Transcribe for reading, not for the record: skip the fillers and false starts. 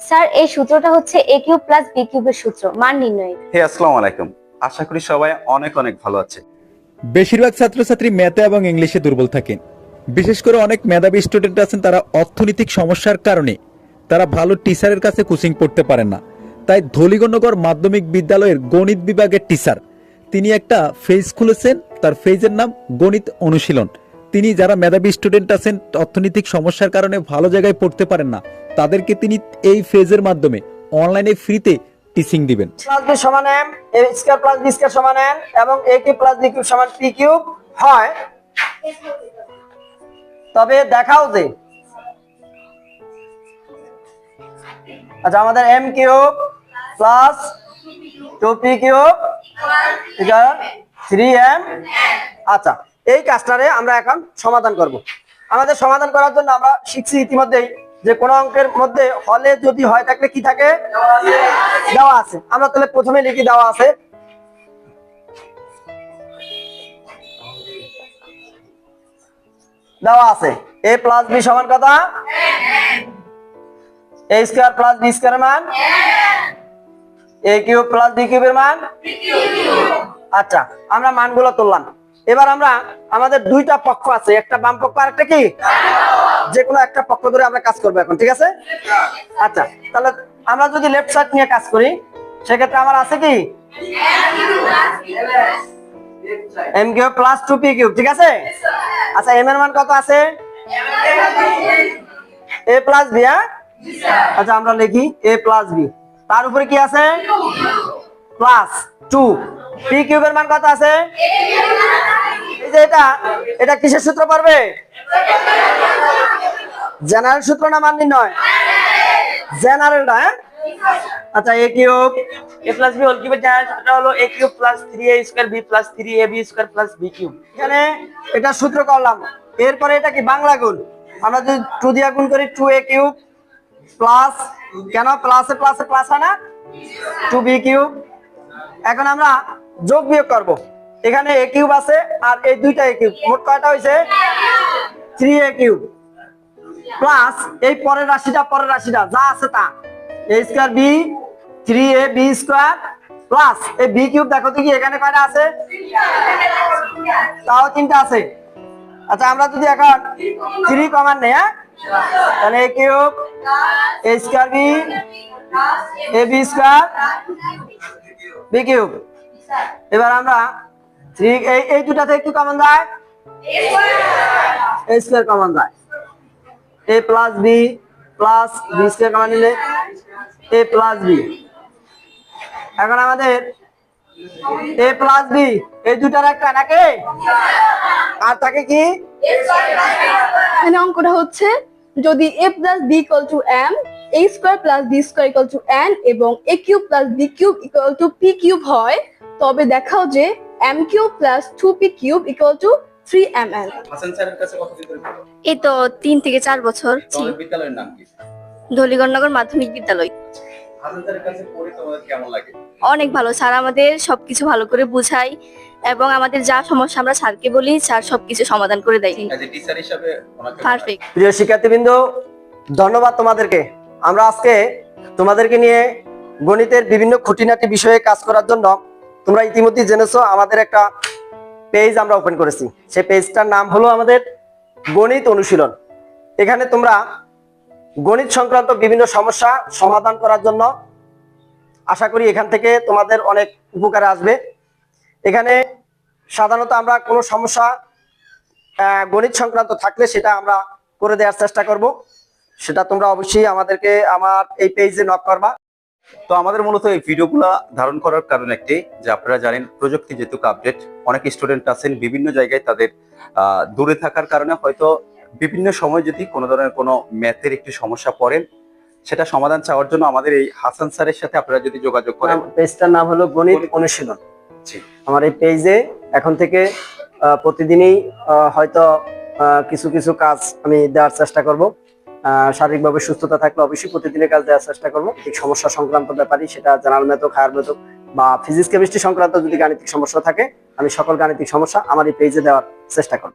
Sir এই সূত্রটা হচ্ছে a কিউব প্লাস b কিউবের সূত্র, মান নির্ণয়। হে আসসালামু আলাইকুম। আশা করি সবাই অনেক অনেক ভালো আছে। বেশিরভাগ ছাত্রছাত্রী ম্যাথে এবং ইংলিশে দুর্বল থাকেন। বিশেষ করে অনেক মেধাবী স্টুডেন্ট আছেন, তারা অর্থনৈতিক সমস্যার কারণে তারা ভালো টিচারের কাছে কোচিং পড়তে পারেন না। তাই ধলিগণনগর মাধ্যমিক বিদ্যালয়ের গণিত বিভাগের টিচার তিনি একটা পেজ খুলেছেন, তার পেজের নাম গণিত অনুশীলন। তিনি যারা মেধাবী স্টুডেন্ট আছেন, অর্থনৈতিক সমস্যার কারণে ভালো জায়গায় পড়তে পারেন না, তাদেরকে তিনি এই পেজের মাধ্যমে অনলাইনে ফ্রিতে টিচিং দিবেন। প্লাস বি সমান M, A square plus B square সমান এন এবং A cube plus B cube সমান পি কিউব হয়। তবে দেখাও যে আচ্ছা আমাদের M cube plus 2p cube equal 3m। আচ্ছা এই কাজটারে আমরা এখন সমাধান করব। আমাদের সমাধান করার জন্য আমরা শিখছি ইতিমধ্যেই যে কোন অঙ্কের মধ্যে হলে যদি হয় থাকলে কি থাকে, দেওয়া আছে। আমরা তাহলে প্রথমে লিখি দেওয়া আছে। দেওয়া আছে a প্লাস b সমান কত, a স্কয়ার প্লাস b স্কয়ারের মান, a কিউব প্লাস b কিউবের মান। আচ্ছা আমরা মানগুলো তুললাম। এবার আমরা আমাদের দুইটা পক্ষ আছে, একটা বাম পক্ষ আর একটা কি, যে কোনো একটা পক্ষ ধরে আমরা কাজ করবো এখন, ঠিক আছে? আচ্ছা তাহলে আমরা যদি লেফট সাইড নিয়ে কাজ করি সেক্ষেত্রে আমার আছে কি m cube plus 2p cube, ঠিক আছে? আচ্ছা m এর মান কত আছে, a প্লাস b। আচ্ছা আমরা লিখি a প্লাস b, তার উপরে কি আছে প্লাস 2, p কিউবের মান কত আছে, এই যে এটা কিসের সূত্র পারবে, জেনারেল সূত্র না মান নির্ণয়, জেনারেলটা। আচ্ছা a cube a plus b whole কিউবের জেনারেল সূত্রটা হলো a cube plus 3a square b plus 3ab square plus b cube. এখানে এটা সূত্র করলাম, এরপরে এটা কি বাংলা গুণ। আমরা যদি 2 দিয়ে গুণ করি 2a কিউব প্লাস, কেন প্লাসে প্লাসে প্লাস হয় না, 2b কিউব। এখন আমরা যোগ বিয়োগ করব। এখানে a কিউব আছে আর এই দুইটা a কিউব, মোট কয়টা হইছে 3a কিউব প্লাস এই পরের রাশিটা যা আছে তা a square b 3ab square plus এই b কিউব। দেখো তো কি এখানে কয়টা আছে, তাও 3টা আছে। আচ্ছা আমরা যদি এখন 3 কমন নেই, তাহলে a cube a square b ab square b cube. এবার আমরা 3 এই দুটা থেকে কি কমন যায়, a স্কয়ার কমন যায়, a plus b plus b square common নিলে a প্লাস b। এখন আমাদের a প্লাস b এই দুটার একটা নাকি, আর তাকে কি এখানে অঙ্কটা হচ্ছে যদি a plus b equal to m, a square plus b square equal to n এবং a cube plus b cube equal to p cube হয়, তবে দেখাও যে m cube plus 2p cube equal to 3mn। Hasan স্যারের কাছে কতদিন ধরে পড়ো? এই তো 3 থেকে 4 বছর। তোমাদের বিদ্যালয়ের নাম কি? ধলিগণনগর মাধ্যমিক বিদ্যালয়। হাসান স্যারের কাছে পড়ে তোমাদের কেমন লাগে? অনেক ভালো, স্যার আমাদের সবকিছু ভালো করে বুঝায় এবং আমাদের যা সমস্যা আমরা স্যারকে বলি, স্যার সবকিছু সমাধান করে দেয়। অ্যাজ এ টিচার হিসেবে ওনাকে পারফেক্ট। প্রিয় শিক্ষার্থীবৃন্দ, ধন্যবাদ তোমাদেরকে। আমরা আজকে তোমাদেরকে নিয়ে গণিতের বিভিন্ন খুঁটিনাটি বিষয়ে কাজ করার জন্য, তোমরা ইতিমধ্যে জেনেছো আমাদের একটা পেজ আমরা ওপেন করেছি। সেই পেজটার নাম হলো আমাদের গণিত অনুশীলন। এখানে তোমরা গণিত সংক্রান্ত বিভিন্ন সমস্যা সমাধান করার জন্য আশা করি এখান থেকে তোমাদের অনেক উপকারে আসবে। এখানে সাধারণত আমরা কোনো সমস্যা গণিত সংক্রান্ত থাকলে সেটা আমরা করে দেওয়ার চেষ্টা করব। সেটা তোমরা অবশ্যই আমাদেরকে আমার এই পেজে নক করবা। তো আমাদের মূলত এই ভিডিওগুলো ধারণ করার কারণ একটাই, যে আপনারা জানেন প্রযুক্তি যেহেতু আপডেট, অনেক স্টুডেন্ট আছেন বিভিন্ন জায়গায়, তাদের দূরে থাকার কারণে হয়তো বিভিন্ন সময় যদি কোনো ধরনের কোনো ম্যাথের একটি সমস্যা পড়েন, সেটা সমাধান চাওয়ার জন্য আমাদের এই হাসান স্যারের সাথে আপনারা যদি যোগাযোগ করেন। পেজটার নাম হলো গণিত অনুশীলন। জি। আমার এই পেজে এখন থেকে প্রতিদিনই হয়তো কিছু কিছু কাজ আমি দেওয়ার চেষ্টা করব। শারীরিকভাবে সুস্থতা থাকলে অবশ্যই প্রতিদিনের কাজ দেওয়ার চেষ্টা করবো। এই সমস্যা সংক্রান্ত ব্যাপারই, সেটা জেনারেল ম্যাথ, হায়ার ম্যাথ বা ফিজিক্স কেমিস্ট্রি সংক্রান্ত যদি গাণিতিক সমস্যা থাকে, আমি সকল গাণিতিক সমস্যা আমার এই পেজে দেওয়ার চেষ্টা করব।